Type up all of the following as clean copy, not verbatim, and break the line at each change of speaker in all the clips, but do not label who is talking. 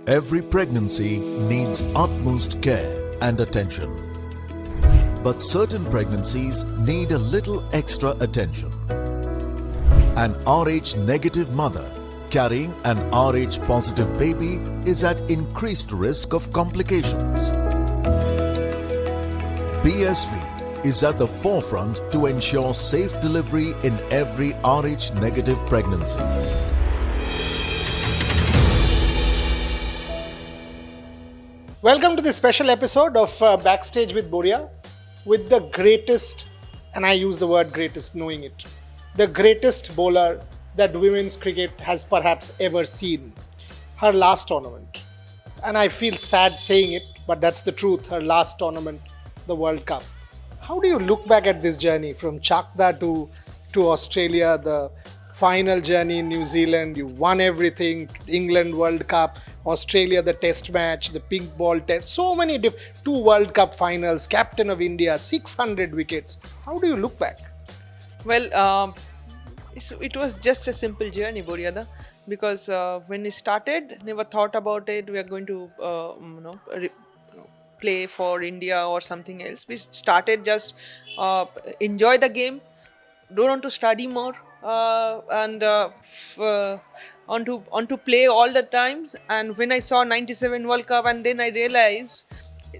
Every pregnancy needs utmost care and attention. But certain pregnancies need a little extra attention. An RH negative mother carrying an RH positive baby is at increased risk of complications. BSV is at the forefront to ensure safe delivery in every RH negative pregnancy.
Welcome to this special episode of Backstage with Boria, with the greatest, and I use the word greatest knowing it, the greatest bowler that women's cricket has perhaps ever seen. Her last tournament, and I feel sad saying it, but that's the truth, her last tournament, the World Cup. How do you look back at this journey from Chakdaha to Australia, the final journey in New Zealand, you won everything, England World Cup, Australia the test match, the pink ball test, so many two World Cup finals, captain of India, 600 wickets. How do you look back?
Well, it was just a simple journey, Boria, because when we started, never thought about it, we are going to play for India or something else. We started just enjoy the game, don't want to study more, and on to play all the times. And when I saw 97 World Cup, and then I realized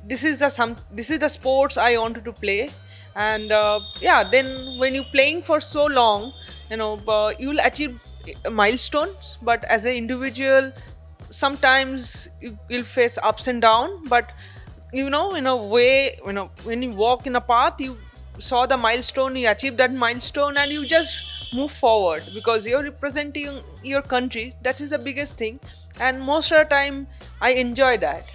this is the sports I wanted to play. And then when you're playing for so long, you'll achieve milestones, but as an individual sometimes you'll face ups and downs. But in a way, when you walk in a path, you saw the milestone, you achieve that milestone, and you just move forward because you're representing your country. That is the biggest thing. And most of the time I enjoy that.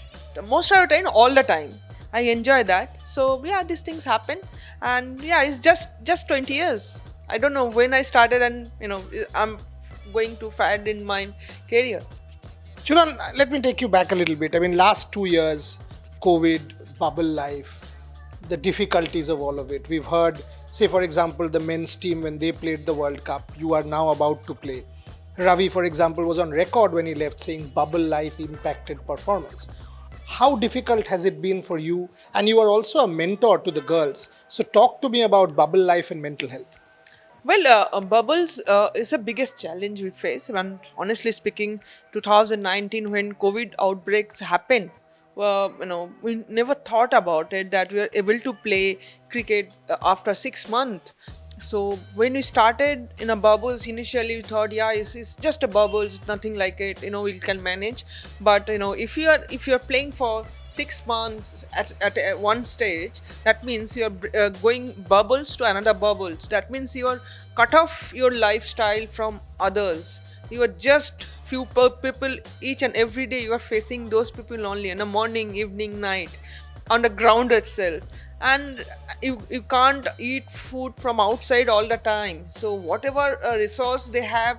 Most of the time, all the time I enjoy that. So these things happen. And it's just 20 years. I don't know when I started, and I'm going too far in my career.
Jhulan, let me take you back a little bit. I mean, last 2 years, COVID, bubble life, the difficulties of all of it. We've heard, say for example, the men's team when they played the World Cup, you are now about to play. Ravi, for example, was on record when he left saying bubble life impacted performance. How difficult has it been for you? And you are also a mentor to the girls. So talk to me about bubble life and mental health.
Well, bubbles is the biggest challenge we face. And honestly speaking, 2019 when COVID outbreaks happened, we never thought about it that we are able to play cricket after 6 months. So when we started in a bubbles, initially we thought, it's just a bubbles, nothing like it, we can manage. But if you're playing for 6 months at one stage, that means you're going bubbles to another bubbles. That means you're cut off your lifestyle from others. You are just few people each and every day. You are facing those people only in the morning, evening, night, on the ground itself. And you can't eat food from outside all the time. So whatever resource they have,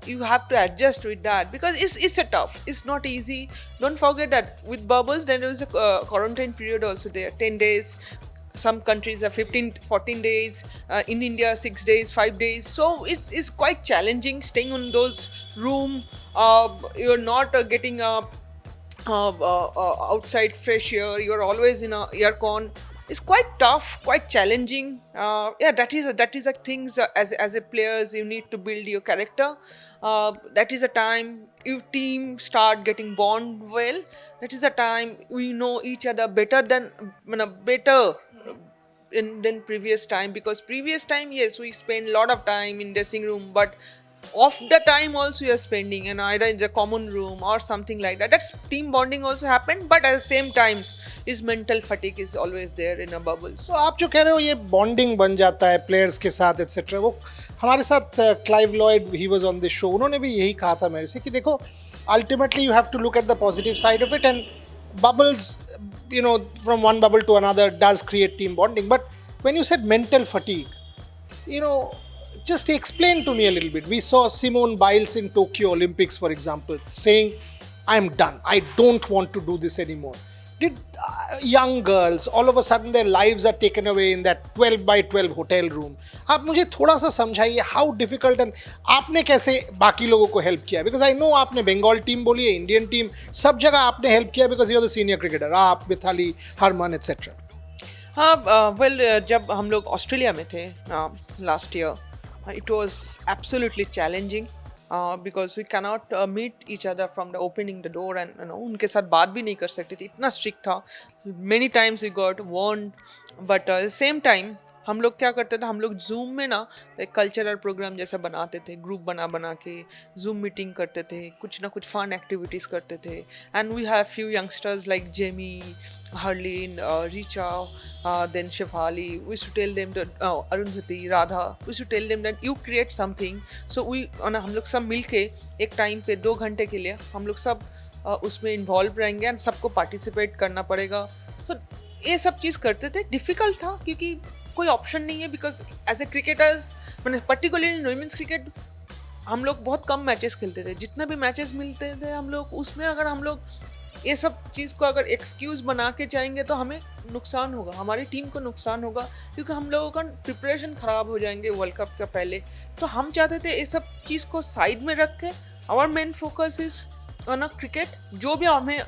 you have to adjust with that, because it's a tough. It's not easy. Don't forget that with bubbles, then there is a quarantine period also there, 10 days. Some countries are 14 days, in India 6 days, 5 days. So it's quite challenging staying in those room. You're not getting outside fresh air. You're always in a aircon. It's quite tough, quite challenging. That is a things as a players you need to build your character. That is a time your team start getting bond well. That is a time we know each other better than than previous time, because previous time, yes, we spend a lot of time in dressing room, but of the time also you are spending in either in the common room or something like that. That's team bonding also happened, but at the same time is mental fatigue is always there in a bubbles.
So आप जो कह रहे हो ये bonding बन जाता है players के साथ etc. वो हमारे साथ Clive Lloyd, he was on this show, उन्होंने भी यही कहा था मेरे से कि देखो ultimately you have to look at the positive side of it, and bubbles, from one bubble to another does create team bonding. But when you said mental fatigue, just explain to me a little bit. We saw Simone Biles in Tokyo Olympics, for example, saying, I'm done. I don't want to do this anymore. did young girls all of a sudden their lives are taken away in that 12 by 12 hotel room? आप मुझे थोड़ा सा समझाइए how difficult, and आपने कैसे बाकी लोगों को हेल्प किया? बिकॉज आई नो आपने बंगाल टीम बोली है, इंडियन टीम, सब जगह आपने हेल्प किया because you are the senior cricketer, आप, मिथाली, हरमन एटसेट्रा.
हाँ, वेल जब हम लोग ऑस्ट्रेलिया में थे last year, it was absolutely challenging because we cannot meet each other from the opening the door, and उनके साथ बात भी नहीं कर सकते थे, इतना स्ट्रिक्ट था. Many times we got warned, but same time हम लोग क्या करते थे, हम लोग जूम में ना एक कल्चरल प्रोग्राम जैसा बनाते थे, ग्रुप बना के जूम मीटिंग करते थे, कुछ ना कुछ फन एक्टिविटीज़ करते थे. And we have few youngsters like Jemi, Harleen, Richa, then Shefali. We should tell them that Arundhati, Radha, we should tell them that you create something. So we हम लोग सब मिल के एक टाइम पे 2 घंटे के लिए हम लोग सब उसमें इन्वॉल्व रहेंगे एंड सबको पार्टिसिपेट करना पड़ेगा. तो ये सब चीज़ करते थे. डिफ़िकल्ट था क्योंकि कोई ऑप्शन नहीं है, बिकॉज एज ए क्रिकेटर, मैंने पर्टिकुलरली वुमेन्स क्रिकेट हम लोग बहुत कम मैचेस खेलते थे. जितने भी मैचेस मिलते थे हम लोग उसमें, अगर हम लोग ये सब चीज़ को अगर एक्सक्यूज़ बना के जाएंगे तो हमें नुकसान होगा, हमारी टीम को नुकसान होगा, क्योंकि हम लोगों का प्रिपरेशन ख़राब हो जाएंगे वर्ल्ड कप का पहले. तो हम चाहते थे ये सब चीज़ को साइड में रख के our main focus is on a cricket. जो भी हमें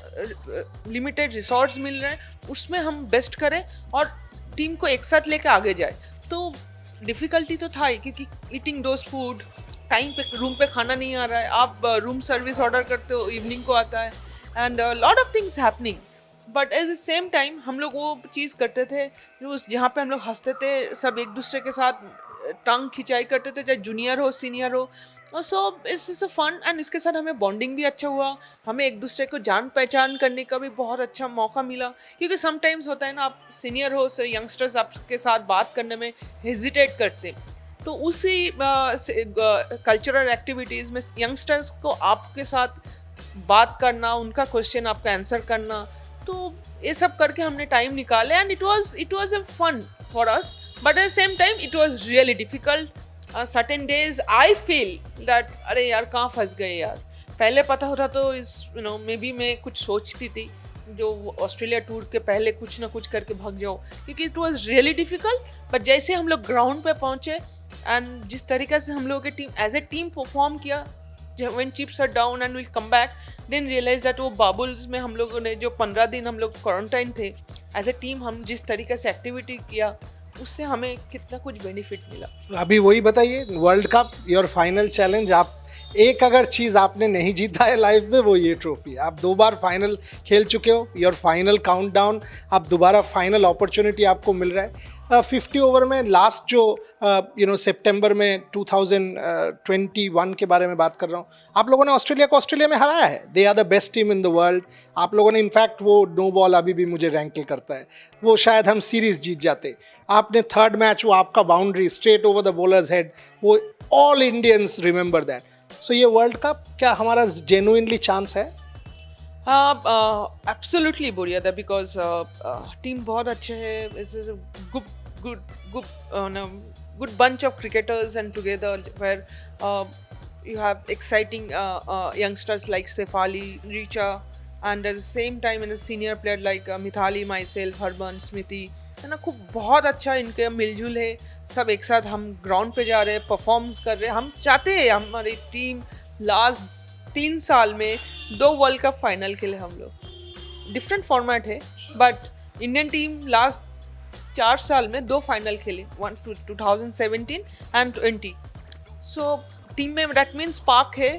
लिमिटेड रिसोर्स मिल रहे हैं उसमें हम बेस्ट करें और टीम को एक साथ लेके आगे जाए. तो डिफ़िकल्टी तो था ही, क्योंकि ईटिंग दोज फूड, टाइम पे रूम पे खाना नहीं आ रहा है, आप रूम सर्विस ऑर्डर करते हो, इवनिंग को आता है, and lot of things happening. But at the same time हम लोग वो चीज़ करते थे जहाँ पे हम लोग हंसते थे, सब एक दूसरे के साथ टांग खिंचाई करते थे, चाहे जूनियर हो सीनियर हो. So it's a fun, and इसके साथ हमें बॉन्डिंग भी अच्छा हुआ, हमें एक दूसरे को जान पहचान करने का भी बहुत अच्छा मौका मिला. क्योंकि समटाइम्स होता है ना, आप सीनियर हो, सो यंगस्टर्स आपके साथ बात करने में हेजिटेट करते. तो उसी कल्चरल एक्टिविटीज़ में यंगस्टर्स को आपके साथ बात करना, उनका क्वेश्चन आपका आंसर करना, तो ये सब करके हमने टाइम निकाले, and it was a fun for us. But at the same time it was really difficult. Certain days I feel that अरे यार कहाँ फंस गए यार. पहले पता होता तो इस मे बी मैं कुछ सोचती थी जो ऑस्ट्रेलिया टूर के पहले कुछ ना कुछ करके भाग जाओ, क्योंकि it was really difficult. But जैसे हम लोग ग्राउंड पे पहुँचे एंड जिस तरीके से हम लोगों की team as a team perform किया, when chips are down and we'll come back, then realize that वो bubbles में हम लोगों ने जो 15 दिन हम लोग क्वारंटाइन थे, एज ए टीम हम जिस तरीके से एक्टिविटी किया उससे हमें कितना कुछ बेनिफिट मिला.
अभी वही बताइए, world cup your final challenge. आप एक अगर चीज़ आपने नहीं जीता है लाइफ में वो ये ट्रॉफी. आप 2 बार फाइनल खेल चुके हो, योर फाइनल काउंटडाउन, आप दोबारा फाइनल अपॉर्चुनिटी आपको मिल रहा है. 50 ओवर में लास्ट जो सितंबर में 2021 के बारे में बात कर रहा हूँ, आप लोगों ने ऑस्ट्रेलिया को ऑस्ट्रेलिया में हराया है. They are the best team in the world. आप लोगों ने इनफैक्ट वो नो बॉल अभी भी मुझे रैंकल करता है, वो शायद हम सीरीज जीत जाते. आपने थर्ड मैच वो आपका boundary straight over the bowlers head, वो ऑल इंडियंस रिमेंबर दैट. सो ये वर्ल्ड कप क्या हमारा जेन्युइनली चांस है?
एब्सोल्युटली बोरिया था, बिकॉज टीम बहुत अच्छे है. This is good bunch of cricketers and together where you have exciting youngsters like Sefali, Richa, and at the same time in a senior player like Mithali, myself, Harman, Smriti, है ना. खूब बहुत अच्छा इनके मिलजुल है. सब एक साथ हम ग्राउंड पे जा रहे हैं, परफॉर्म्स कर रहे हैं. हम चाहते हैं हमारी टीम लास्ट 3 साल में 2 वर्ल्ड कप फाइनल खेले. हम लोग डिफरेंट फॉर्मेट है, बट इंडियन टीम लास्ट 4 साल में 2 फाइनल खेले, 2017 एंड 20. सो टीम में दैट मीन्स स्पार्क है,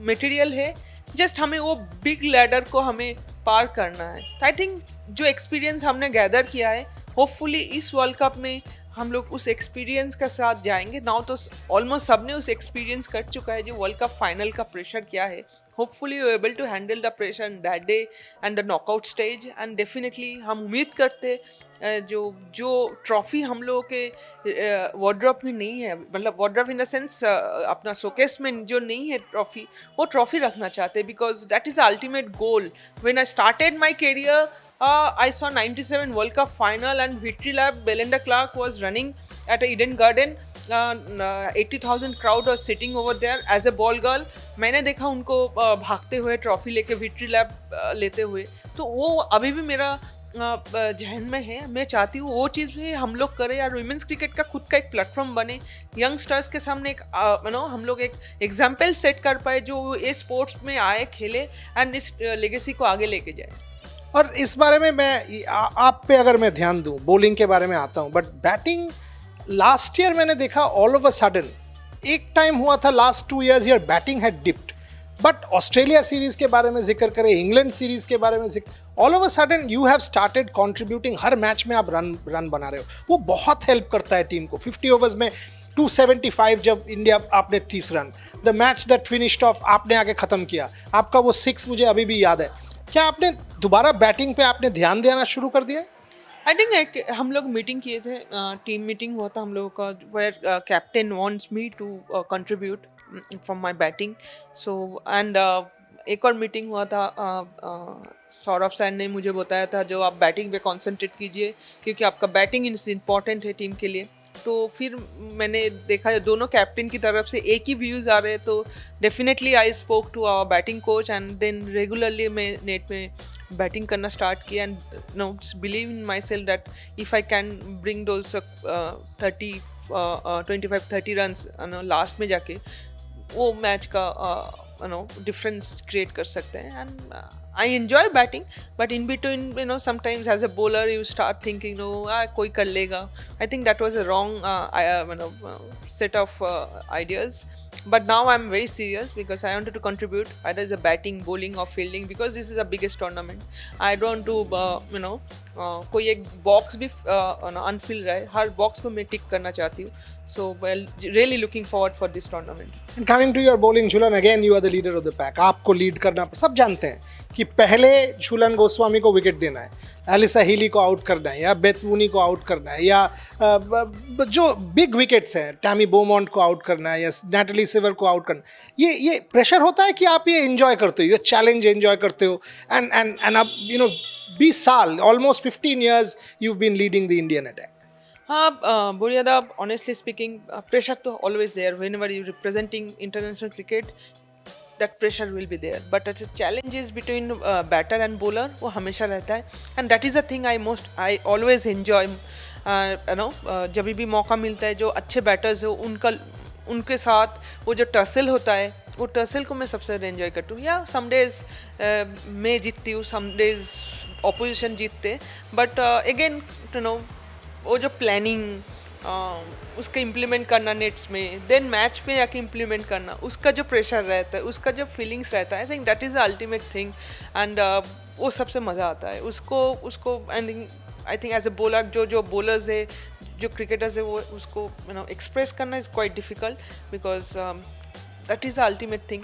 मटेरियल है, जस्ट हमें वो बिग लैडर को हमें पार करना है. आई थिंक जो एक्सपीरियंस हमने गैदर किया है, होपफुली इस वर्ल्ड कप में हम लोग उस एक्सपीरियंस के साथ जाएंगे. नाउ तो ऑलमोस्ट सबने उस एक्सपीरियंस कर चुका है जो वर्ल्ड कप फाइनल का प्रेशर क्या है. Hopefully you able to handle the pressure in that day and the knockout stage. And definitely हम उम्मीद करते जो ट्रॉफी हम लोगों के वार्डरोब में नहीं है, मतलब वार्डरोब इन द सेंस अपना शोकेस में जो नहीं है ट्रॉफी, वो ट्रॉफी रखना चाहते हैं, because that is the ultimate goal. When I started my career, I saw 97 World Cup final and Victory Lab, Belinda Clark was running at Eden Garden, 80,000 crowd was sitting over there as a ball girl. मैंने देखा उनको भागते हुए trophy लेके victory lap लेते हुए, तो वो अभी भी मेरा जहन में है. मैं चाहती हूँ वो चीज़ भी हम लोग करें यार, वुमेंस क्रिकेट का खुद का एक प्लेटफॉर्म बने, यंगस्टर्स के सामने एक हम लोग एक एग्जाम्पल सेट कर पाए जो ये स्पोर्ट्स में आए, खेले एंड इस लेगेसी को आगे लेके जाए.
और इस बारे में मैं आप पे अगर मैं ध्यान दूं, बॉलिंग के बारे में आता हूं, बट बैटिंग लास्ट ईयर मैंने देखा ऑल ऑफ अ सडन एक टाइम हुआ था last 2 years your batting had dipped, but Australia series के बारे में जिक्र करें, इंग्लैंड सीरीज के बारे में जिक्र, all of a sudden you have started contributing, her match में आप रन बना रहे हो, वो बहुत हेल्प करता है टीम को. 50 ओवर्स में 275 जब इंडिया आपने 30 run, the match that finished of आपने आगे ख़त्म किया, आपका वो 6 मुझे अभी भी याद है. क्या आपने दोबारा बैटिंग पे आपने ध्यान देना शुरू कर दिया?
आई थिंक हम लोग मीटिंग किए थे, टीम मीटिंग हुआ था हम लोगों का, where captain wants me to contribute from my batting. So and एक और मीटिंग हुआ था, सौरभ सर ने मुझे बताया था जो आप बैटिंग पे कंसंट्रेट कीजिए क्योंकि आपका बैटिंग इज इम्पॉर्टेंट है टीम के लिए. तो फिर मैंने देखा दोनों कैप्टन की तरफ से एक ही व्यूज़ आ रहे हैं, तो definitely I spoke to our batting coach and then regularly मैं नेट में बैटिंग करना स्टार्ट किया and no believe in myself that if I can bring those 25-30 runs last में जाके वो मैच का डिफरेंस क्रिएट कर सकते हैं. And I enjoy batting, but in between, sometimes as a bowler, you start thinking, no, koi kar lega. I think that was a wrong set of ideas. But now I'm very serious because I wanted to contribute either as a batting, bowling or fielding because this is the biggest tournament. I don't do, कोई एक box भी unfill रहे, हर box पे मैं टिक करना चाहती हूँ. So, well, really looking forward for this tournament.
And coming to your bowling, Jhulan, again you are the leader of the pack. आपको लीड करना, सब जानते हैं कि पहले झूलन गोस्वामी को विकेट देना है, एलिसा हीली को आउट करना है, या बेथवुनी को आउट करना है, या जो बिग विकेट्स हैं टैमी बोमॉन्ट को आउट करना है, या नैटली सिवर को आउट करना है. ये प्रेशर होता है कि आप ये एंजॉय करते हो, ये चैलेंज एंजॉय करते हो, एंड आप 20 साल, almost 15 years you've been leading the Indian attack.
हाँ, बोरिया, honestly speaking, pressure तो always there whenever you're representing international cricket. That pressure will be there, but the challenges between batter and bowler वो हमेशा रहता है, and that is the thing I always enjoy. जब भी मौका मिलता है जो अच्छे बैटर्स हो उनके साथ वो जो टसल होता है, वो टसल को मैं सबसे ज़्यादा एंजॉय करती हूँ. या सम डेज मैं जीतती हूँ, सम डेज ऑपोजिशन जीतते, बट अगेन वो जो प्लानिंग उसके इम्प्लीमेंट करना नेट्स में, देन मैच में आके इम्प्लीमेंट करना, उसका जो प्रेशर रहता है, उसका जो फीलिंग्स रहता है, I think that is the ultimate thing. And वो सबसे मज़ा आता है उसको and I think as a bowler जो बॉलर्स है, जो क्रिकेटर्स है, वो उसको एक्सप्रेस करना is quite difficult because that is the ultimate thing.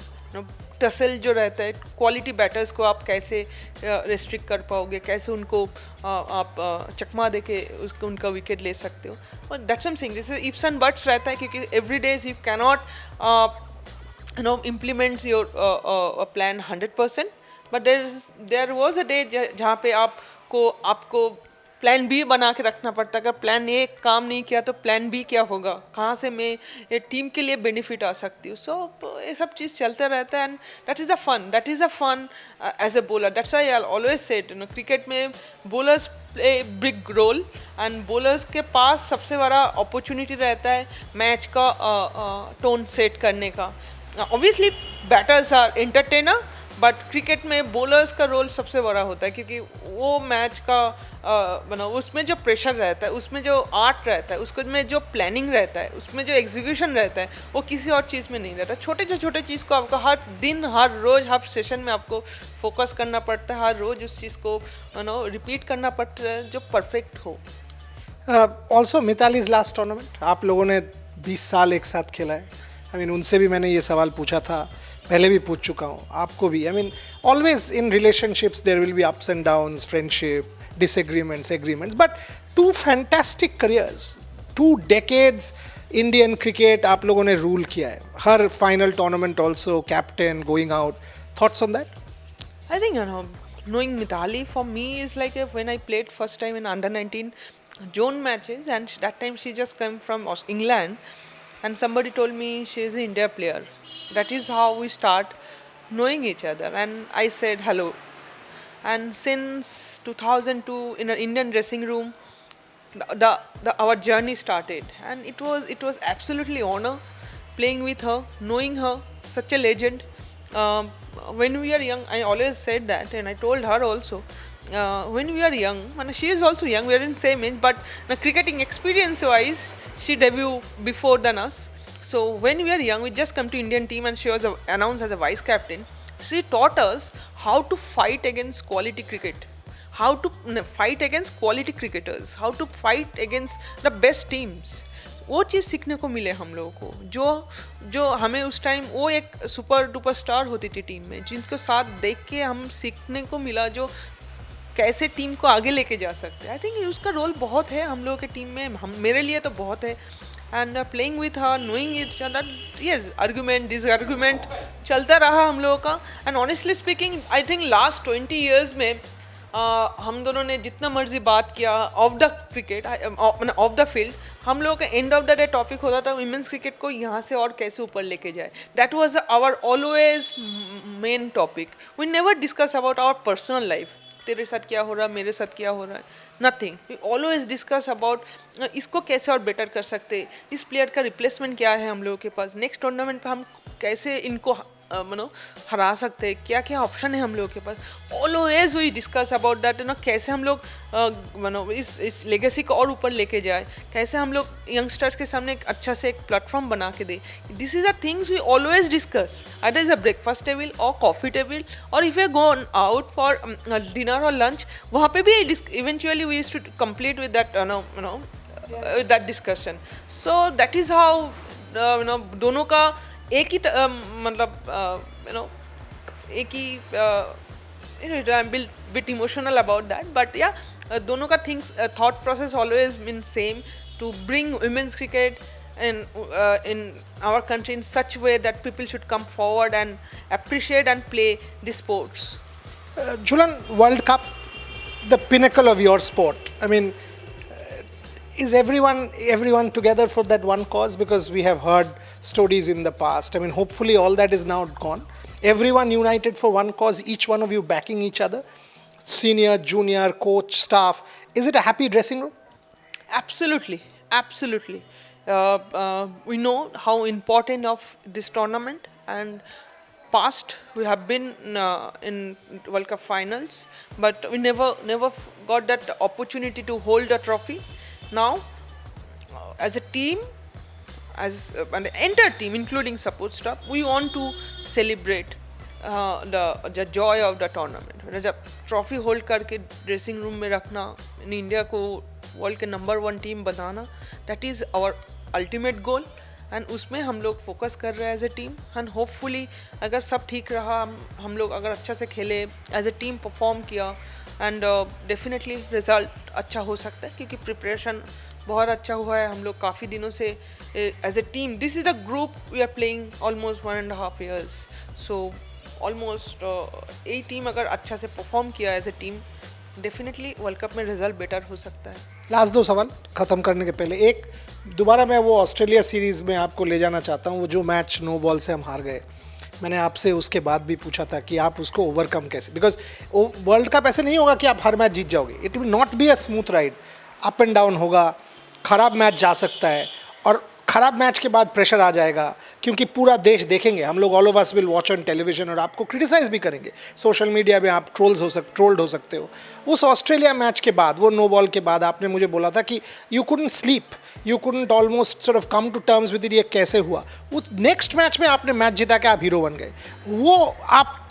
Tussle जो रहता है, क्वालिटी बैटर्स को आप कैसे रेस्ट्रिक्ट कर पाओगे, कैसे उनको आप चकमा दे के उनका विकेट ले सकते हो. और दैट्स समथिंग, जैसे इफ्स एंड बट्स रहता है क्योंकि every days you cannot implement your plan 100%, but there was a day जहाँ पे आपको प्लान बी बना के रखना पड़ता है. अगर प्लान ए काम नहीं किया तो प्लान बी क्या होगा, कहाँ से मैं ये टीम के लिए बेनिफिट आ सकती हूँ. सो ये सब चीज़ चलता रहता है and that is a fun as a bowler. That's why I always said cricket में bowlers play big role and bowlers के पास सबसे बड़ा अपॉर्चुनिटी रहता है मैच का टोन सेट करने का. Obviously batters are entertainer, but cricket में बॉलर्स का रोल सबसे बड़ा होता है क्योंकि वो मैच का उसमें जो प्रेशर रहता है, उसमें जो आर्ट रहता है, उसमें जो प्लानिंग रहता है, उसमें जो एग्जीक्यूशन रहता है, वो किसी और चीज़ में नहीं रहता. छोटे चीज़ को आपको हर दिन, हर रोज़, हर सेशन में आपको फोकस करना पड़ता है, हर रोज़ उस चीज़ को रिपीट करना पड़ता है जो परफेक्ट हो.
ऑल्सो मितालीज लास्ट टूर्नामेंट, आप लोगों ने 20 साल एक साथ खेला है. आई मीन उनसे भी मैंने ये सवाल पूछा था, पहले भी पूछ चुका हूँ, आपको भी. I mean always in relationships there will be ups and downs, friendship, disagreements, agreements, but 2 fantastic careers, 2 decades Indian cricket आप लोगों ने रूल किया है, हर final tournament also captain going out. Thoughts on that?
I think knowing Mithali for me is like when I played first time in under 19 zone matches, and that time she just came from England. and somebody told me she is an India player. That is how we start knowing each other, and I said hello. And since 2002, in an Indian dressing room, our journey started, and it was absolutely honor playing with her, knowing her, such a legend. um, when we are young, I always said that, and I told her also, when we are young, and she is also young, we are in same age, but cricketing experience wise she debut before than us. So when we are young, we just come to Indian team and she was announced as a vice captain. She taught us how to fight against quality cricket, how to fight against quality cricketers, how to fight against the best teams. वो चीज़ सीखने को मिले हम लोगों को, जो जो हमें उस टाइम वो एक सुपर डुपर स्टार होती थी टीम में, जिनको साथ देख के हम सीखने को मिला, जो कैसे टीम को आगे लेके जा सकते हैं. आई थिंक उसका रोल बहुत है हम लोगों के टीम में, हम मेरे लिए तो बहुत है. And playing with her, knowing each other, yes, argument dis argument चलता रहा हम लोगों का. And honestly speaking, I think last 20 years में हम दोनों ने जितना मर्जी बात किया off the cricket, off the field, हम लोगों का end of the day topic होता था विमेंस क्रिकेट को यहाँ से और कैसे ऊपर लेके जाए. That was our always main topic. We never discuss about our personal life, तेरे साथ क्या हो रहा है, मेरे साथ क्या हो रहा है, nothing. We always discuss about इसको कैसे और बेटर कर सकते, इस प्लेयर का रिप्लेसमेंट क्या है हम लोगों के पास, नेक्स्ट टूर्नामेंट पे हम कैसे इनको हरा सकते हैं, क्या क्या ऑप्शन है हम लोगों के पास. Always we discuss about that, कैसे हम लोग इस लेगेसी को और ऊपर लेके जाए, कैसे हम लोग यंगस्टर्स के सामने एक अच्छा से एक प्लेटफॉर्म बना के दे. This is the things we always discuss. Other is a breakfast table और कॉफ़ी टेबल, और if you go out for dinner और लंच, वहाँ पे भी eventually we used to complete with that that discussion. So that is how दोनों का एक ही मतलब एक ही I am bit emotional about that, but या दोनों का things thought process always mean same, to bring women's cricket in our country in such way that people should come forward and appreciate and play the sports.
Jhulan, World Cup, the pinnacle of your sport. I mean, is everyone together for that one cause? Because we have heard stories in the past. I mean, hopefully all that is now gone. Everyone united for one cause, each one of you backing each other, senior, junior, coach, staff. Is it a happy dressing room?
Absolutely, absolutely. We know how important of this tournament, and past we have been in World Cup finals, but we never got that opportunity to hold a trophy. Now, as a team, as an entire team, including support staff, we want to celebrate the joy of the tournament. जब trophy hold करके dressing room में रखना, इन India को world के number 1 team बनाना, that is our ultimate goal. एंड उसमें हम लोग फोकस कर रहे हैं as a team. And hopefully अगर सब ठीक रहा, हम लोग अगर अच्छा से खेले, एज ए टीम परफॉर्म किया, एंड डेफिनेटली रिजल्ट अच्छा हो सकता है, क्योंकि प्रिपरेशन बहुत अच्छा हुआ है. हम लोग काफ़ी दिनों से as a team, this is the group we are playing almost 1.5 years. So almost ये टीम अगर अच्छा से परफॉर्म किया as a team, definitely world cup में रिजल्ट बेटर हो सकता है.
लास्ट 2 सवाल ख़त्म करने के पहले, एक दोबारा मैं वो ऑस्ट्रेलिया सीरीज़ में आपको ले जाना चाहता हूँ. वो जो मैच नो बॉल से हम हार गए, मैंने आपसे उसके बाद भी पूछा था कि आप उसको ओवरकम कैसे, बिकॉज वर्ल्ड कप ऐसे नहीं होगा कि आप हर मैच जीत जाओगे. It will not be a smooth ride, up and down होगा, ख़राब मैच जा सकता है, और ख़राब मैच के बाद प्रेशर आ जाएगा, क्योंकि पूरा देश देखेंगे, हम लोग all of us will watch on television, और आपको क्रिटिसाइज़ भी करेंगे. सोशल मीडिया में आप ट्रोल्ड हो सकते हो. उस ऑस्ट्रेलिया मैच के बाद, वो नो बॉल के बाद, आपने मुझे बोला था कि you couldn't sleep, you couldn't almost sort of come to terms with it, ये कैसे हुआ. उस नेक्स्ट मैच में आपने मैच जिता के आप हीरो बन गए. वो आप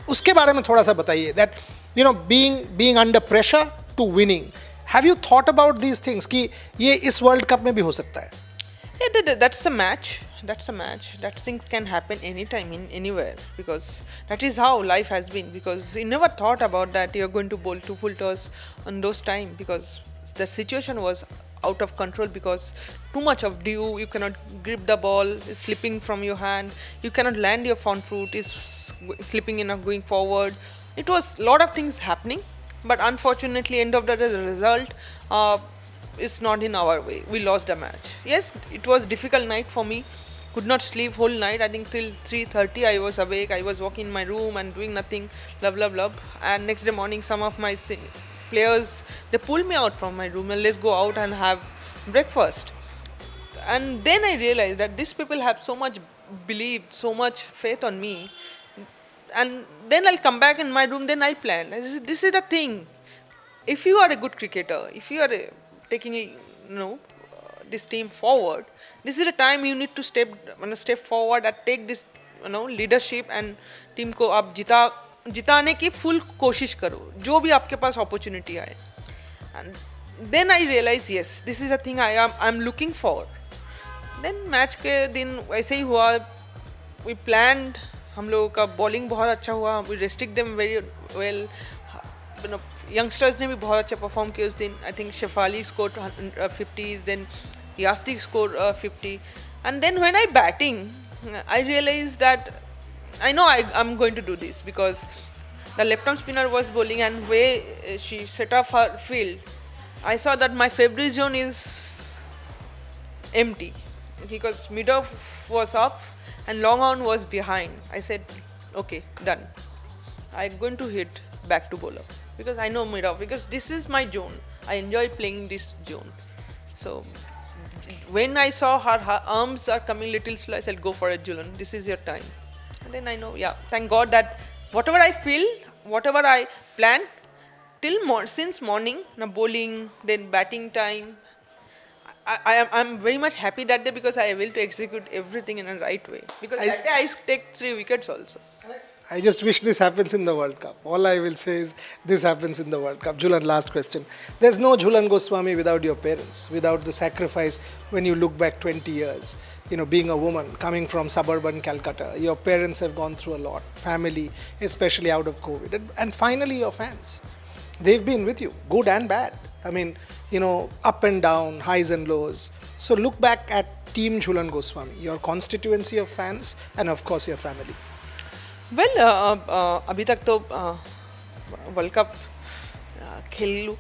उसके बारे में थोड़ा सा बताइए, that being under pressure to winning. Have you thought about these things कि ये इस वर्ल्ड कप में भी हो सकता है?
Yeah, that's a match. That's a match. That things can happen anytime, anywhere, because that is how life has been. Because you never thought about that you're going to bowl 2 full toss on those time, because the situation was out of control, because too much of dew, you cannot grip the ball, it's slipping from your hand, you cannot land your front foot, is slipping enough going forward. It was a lot of things happening, but unfortunately end of the result, is not in our way. We lost the match. Yes, it was difficult night for me. Could not sleep whole night. I think till 3:30 I was awake. I was walking in my room and doing nothing. Blah blah blah. And next day morning, some of my players, they pulled me out from my room and let's go out and have breakfast. And then I realized that these people have so much believed, so much faith on me. And then I'll come back in my room, then I plan. This is the thing. If you are a good cricketer, if you are taking, this team forward, this is the time you need to step forward and take this, leadership and team को आप जिताने की full कोशिश करो, जो भी आपके पास opportunity आए. And then I realize, yes, this is the thing I'm looking for. Then match के दिन वैसे ही हुआ. We planned. हम लोगों का bowling बहुत अच्छा हुआ. We restrict them very well. Youngsters ने भी बहुत अच्छा perform किया उस दिन. I think Shefali scored 50s, then Yastik scored 50. And then when I batting, I realized that I know I'm going to do this because the left-arm spinner was bowling and way she set up her field, I saw that my February zone is empty because mid-off was up and long on was behind. I said, okay, done. I'm going to hit back to bowler because I know mid-off because this is my zone. I enjoy playing this zone. So when I saw her arms are coming little slow, I said, go for it, Jhulan. This is your time. And then I know, thank God that whatever I feel, whatever I plan, since morning, bowling, then batting time, I'm very much happy that day because I am able to execute everything in a right way. Because that day I take 3 wickets also.
I just wish this happens in the World Cup. All I will say is this happens in the World Cup. Jhulan, last question. There's no Jhulan Goswami without your parents, without the sacrifice when you look back 20 years. Being a woman, coming from suburban Calcutta, your parents have gone through a lot. Family, especially out of COVID. And finally your fans. They've been with you, good and bad. I mean, up and down, highs and lows. So look back at Team Jhulan Goswami, your constituency of fans and of course your family.
Well, अभी तक तो world cup खेल लूँ,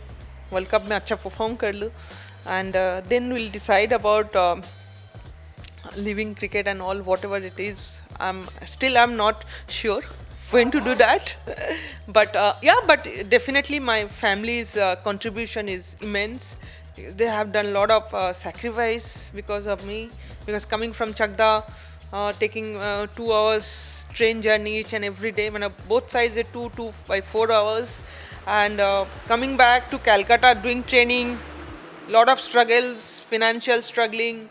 world cup में अच्छा perform कर लूँ, and then we'll decide about leaving cricket and all whatever it is. I'm not sure when to do that, but but definitely my family's contribution is immense. They have done a lot of sacrifice because of me, because coming from Chakdaha, taking 2 hours train journey each and every day, both sides are 2 by 4 hours, and coming back to Calcutta doing training, lot of struggles, financial struggling,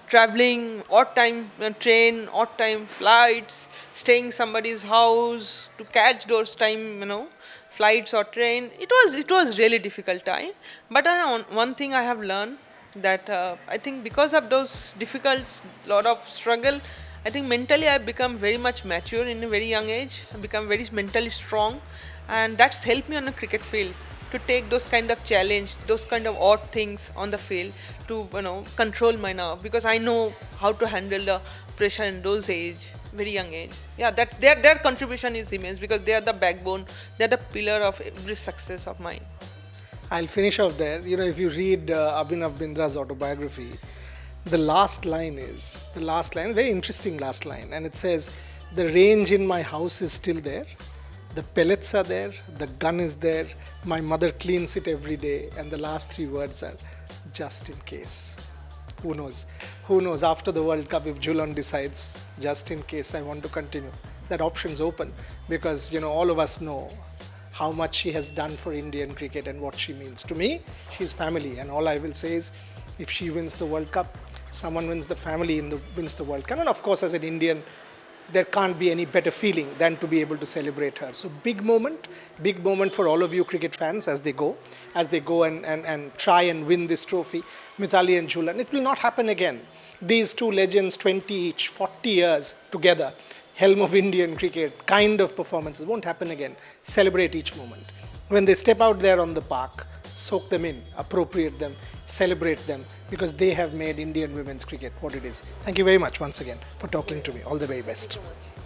traveling, odd time train, odd time flights, staying somebody's house to catch those time, flights or train. It was really difficult time. But one thing I have learned that I think because of those difficult, lot of struggle, I think mentally I've become very much mature in a very young age. I've become very mentally strong, and that's helped me on a cricket field to take those kind of challenge, those kind of odd things on the field to control my nerve, because I know how to handle the pressure in those age, very young age. That's their contribution is immense because they are the backbone, they are the pillar of every success of mine.
I'll finish off there. If you read Abhinav Bindra's autobiography, the last line, very interesting last line, and it says, the range in my house is still there, the pellets are there, the gun is there, my mother cleans it every day, and the last 3 words are, just in case. Who knows, after the World Cup, if Jhulan decides, just in case I want to continue, that option's open, because all of us know how much she has done for Indian cricket and what she means. To me, she's family, and all I will say is, if she wins the World Cup, someone wins the family wins the World Cup. And of course, as an Indian, there can't be any better feeling than to be able to celebrate her. So big moment for all of you cricket fans as they go and try and win this trophy. Mithali and Jhulan, it will not happen again. These two legends, 20 each, 40 years together, helm of Indian cricket, kind of performances, won't happen again. Celebrate each moment. When they step out there on the park, soak them in, appropriate them, celebrate them, because they have made Indian women's cricket what it is. Thank you very much once again for talking to me. All the very best.
Thank you so much.